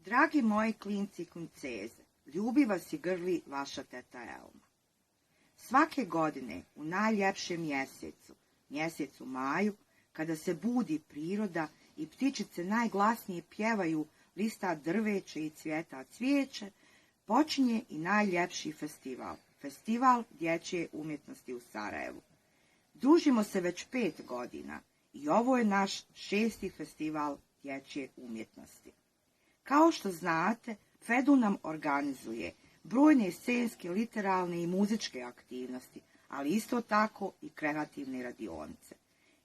Dragi moji klinci i klinceze, ljubi vas i grli vaša teta Elma. Svake godine u najljepšem mjesecu, mjesecu maju, kada se budi priroda i ptičice najglasnije pjevaju, lista drveće i cvjeta cvijeće, počinje i najljepši festival, festival dječje umjetnosti u Sarajevu. Družimo se već 5 godina i ovo je naš 6. festival dječje umjetnosti. Kao što znate, FEDU nam organizuje brojne scenske, literalne i muzičke aktivnosti, ali isto tako i kreativne radionice.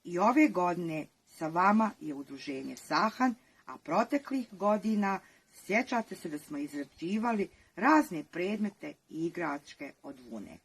I ove godine sa vama je udruženje Sahan, a proteklih godina sjećate se da smo izrađivali razne predmete i igračke od vune.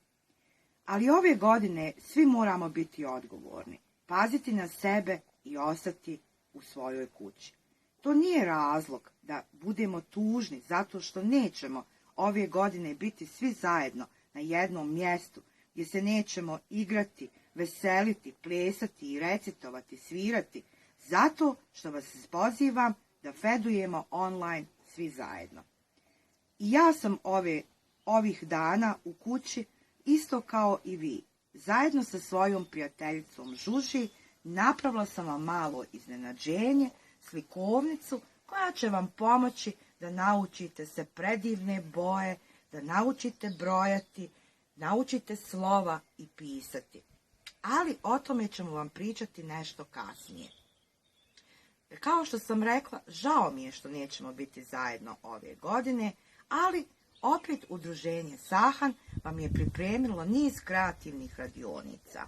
Ali ove godine svi moramo biti odgovorni, paziti na sebe i ostati u svojoj kući. To nije razlog da budemo tužni zato što nećemo ove godine biti svi zajedno na jednom mjestu gdje se nećemo igrati, veseliti, plesati i recitovati, svirati, zato što vas pozivam da fedujemo online svi zajedno. I ja sam ovih dana u kući isto kao i vi. Zajedno sa svojom prijateljicom Žuži napravila sam vam malo iznenađenje, slikovnicu koja će vam pomoći da naučite se predivne boje, da naučite brojati, naučite slova i pisati. Ali o tome ćemo vam pričati nešto kasnije. Kao što sam rekla, žao mi je što nećemo biti zajedno ove godine, ali opet udruženje Sahan vam je pripremilo niz kreativnih radionica.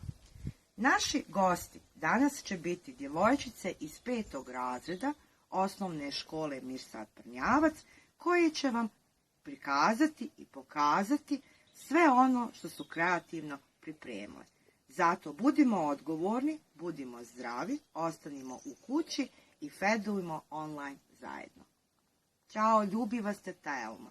Naši gosti danas će biti djevojčice iz 5. razreda osnovne škole Mirsad Prnjavac, koje će vam prikazati i pokazati sve ono što su kreativno pripremile. Zato budimo odgovorni, budimo zdravi, ostanimo u kući i fedujmo online zajedno. Ćao, ljubi vas teta Elma.